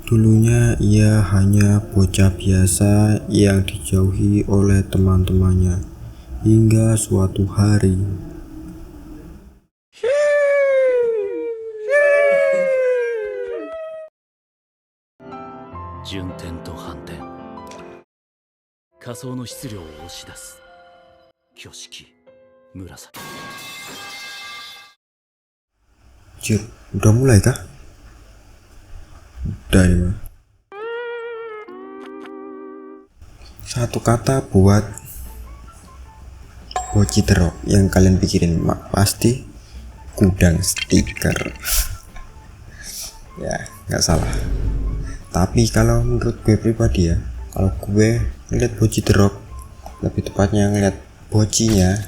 Dulunya ia hanya bocah biasa yang dijauhi oleh teman-temannya, hingga suatu hari Jir, udah mulai kah? Udah ya. Satu kata buat Boci Terok yang kalian pikirin pasti gudang stiker. Ya, nggak salah. Tapi kalau menurut gue pribadi ya, kalau gue ngeliat Boci Terok, lebih tepatnya ngeliat bocinya,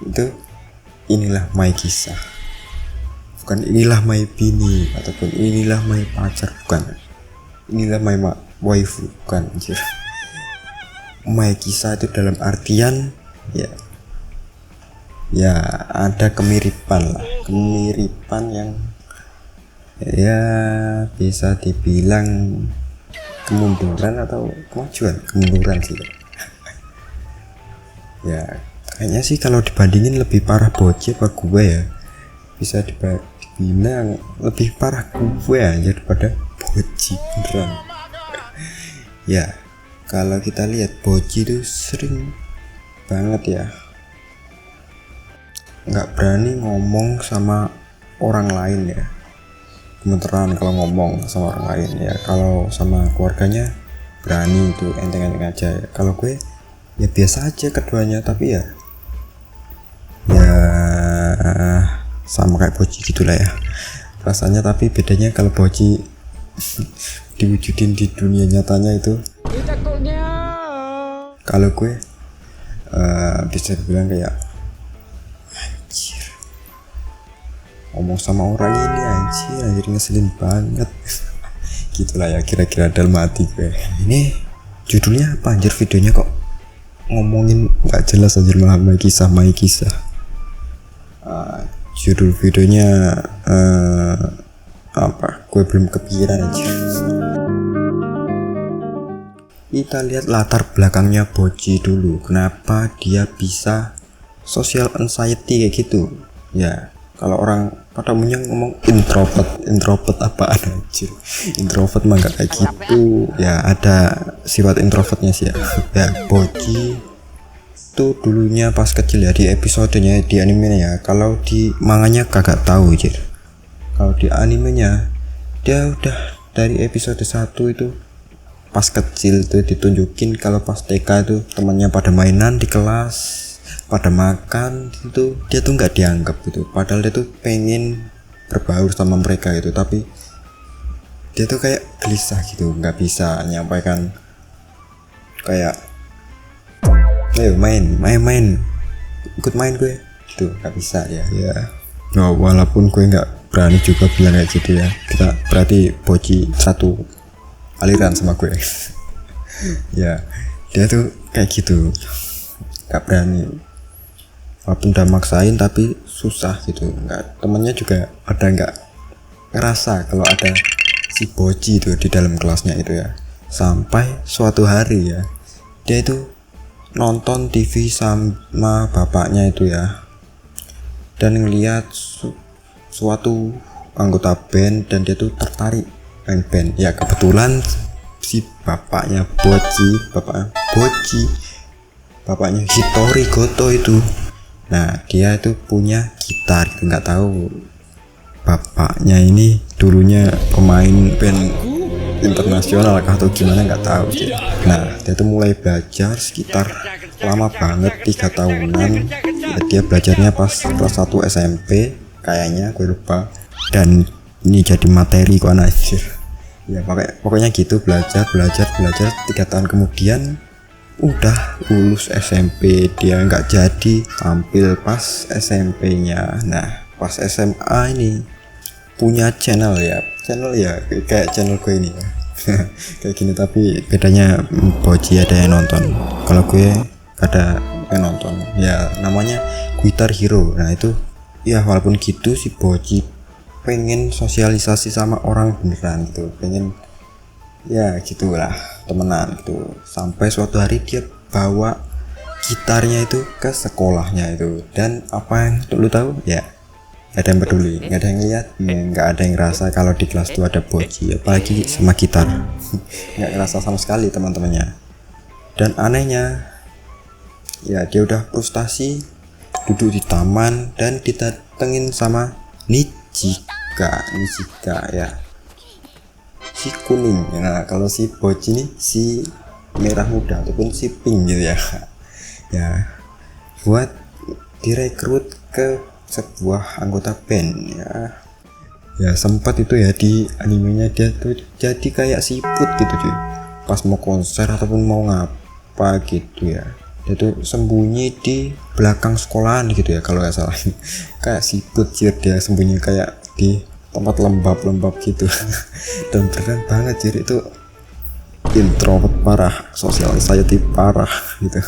itu inilah my kisah. Bukan inilah my bini ataupun inilah my pacar, bukan. Inilah my waifu, bukan, anjir. My kisah itu dalam artian ya ada kemiripan yang ya bisa dibilang kemunduran atau kemunduran sih. Ya kayaknya sih kalau dibandingin lebih parah Boci apa gue ya, bisa dibilang lebih parah gue aja daripada Boci beneran. Ya kalau kita lihat Boci itu sering banget ya nggak berani ngomong sama orang lain ya, gemeteran kalau ngomong sama orang lain ya. Kalau sama keluarganya berani, itu enteng-enteng aja ya. Kalau gue ya biasa aja keduanya, tapi ya sama kayak Boci gitulah ya rasanya. Tapi bedanya kalau Boci diwujudin di dunia nyatanya itu, kalau gue bisa dibilang kayak anjir, ngomong sama orang ini anjir ngeselin banget. Gitulah ya kira-kira dalam hati gue. Ini judulnya apa anjir, videonya kok ngomongin nggak jelas anjir, malah my kisah. Judul videonya apa, gue belum kepikiran aja. Kita lihat latar belakangnya Boci dulu, kenapa dia bisa social anxiety kayak gitu ya. Kalau orang pada umumnya ngomong introvert apaan anjir, introvert mah gak kayak gitu ya, ada sifat introvertnya sih ya. Boci itu dulunya pas kecil ya, di episodenya di animenya ya. Kalau di manganya kagak tahu anjir. Kalau di animenya dia udah dari episode 1 itu pas kecil tuh ditunjukin kalau pas TK itu temannya pada mainan di kelas, pada makan itu, dia tuh nggak dianggap gitu. Padahal dia tuh pengen berbaur sama mereka gitu, tapi dia tuh kayak gelisah gitu, nggak bisa nyampaikan kayak ayo main ikut main gue gitu, nggak bisa ya. Nah, walaupun gue nggak berani juga bilang kayak gitu ya, kita berarti Boci satu aliran sama gue. Ya dia tuh kayak gitu, nggak berani, walaupun udah maksain tapi susah gitu. Nggak, temennya juga ada nggak ngerasa kalau ada si Boci itu di dalam kelasnya itu ya. Sampai suatu hari ya, dia itu nonton TV sama bapaknya itu ya, dan ngeliat suatu anggota band dan dia tuh tertarik main band ya. Kebetulan si bapaknya bapaknya Hitori Goto itu, nah dia itu punya gitar gitu. Nggak tahu bapaknya ini dulunya pemain band internasional atau gimana, nggak tahu sih. Nah dia tuh mulai belajar sekitar lama banget, 3 tahunan ya. Dia belajarnya pas kelas 1 SMP kayaknya, gue lupa. Dan ini jadi materi kok anjir ya, pokoknya gitu, belajar 3 tahun kemudian udah lulus SMP. Dia nggak jadi tampil pas SMP-nya. Nah pas SMA ini punya channel ya kayak channel gue ini ya. Kayak gini, tapi bedanya Boci ada yang nonton, kalau gue ada yang nonton ya. Namanya Guitar Hero. Nah itu ya walaupun gitu si Boci pengen sosialisasi sama orang beneran gitu, pengen ya gitulah temenan gitu. Sampai suatu hari dia bawa gitarnya itu ke sekolahnya itu, dan apa yang lu tahu ya, gak ada yang peduli, gak ada yang lihat, gak ada yang ngerasa kalau di kelas itu ada Boci, apalagi sama gitar. Gak ngerasa sama sekali teman-temannya. Dan anehnya ya dia udah frustasi duduk di taman dan didatengin sama Nijika ya, si kuning. Nah kalau si Boci ini si merah muda ataupun si pink gitu ya. Ya buat direkrut ke sebuah anggota band ya sempat itu ya di animenya dia tuh jadi kayak siput gitu cuy, pas mau konser ataupun mau ngapa gitu ya, dia tuh sembunyi di belakang sekolahan gitu ya kalau nggak salah. Kayak siput sih dia sembunyi kayak di tempat lembab gitu. Dan beneran banget jadi itu introvert parah, social anxiety parah gitu.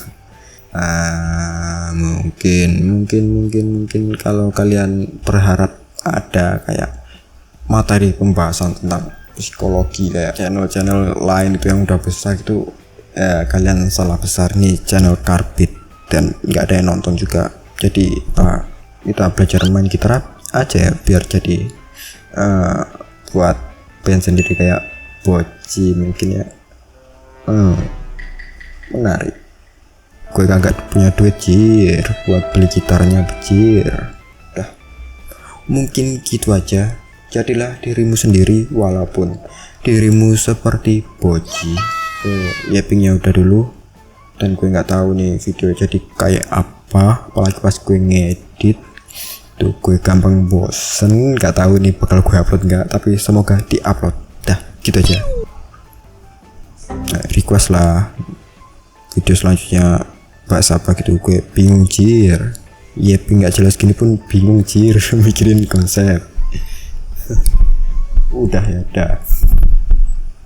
Mungkin kalau kalian berharap ada kayak materi pembahasan tentang psikologi kayak channel-channel lain itu yang udah besar gitu, kalian salah besar. Nih channel Karbit dan nggak ada yang nonton juga, jadi kita belajar main gitar aja ya, biar jadi buat band sendiri kayak Boci mungkin ya. Menarik. Gue kagak punya duit jir buat beli gitarnya bejir. Dah, mungkin gitu aja. Jadilah dirimu sendiri walaupun dirimu seperti Boci. Yapingnya udah dulu, dan gue nggak tahu nih video jadi kayak apa, apalagi pas gue ngedit tuh gue gampang bosen, nggak tahu nih bakal gue upload nggak, tapi semoga di upload. Dah gitu aja. Request lah video selanjutnya bahas apa gitu, gue bingung jir. Yaping nggak jelas gini pun bingung jir. Mikirin konsep. Udah ya, dah.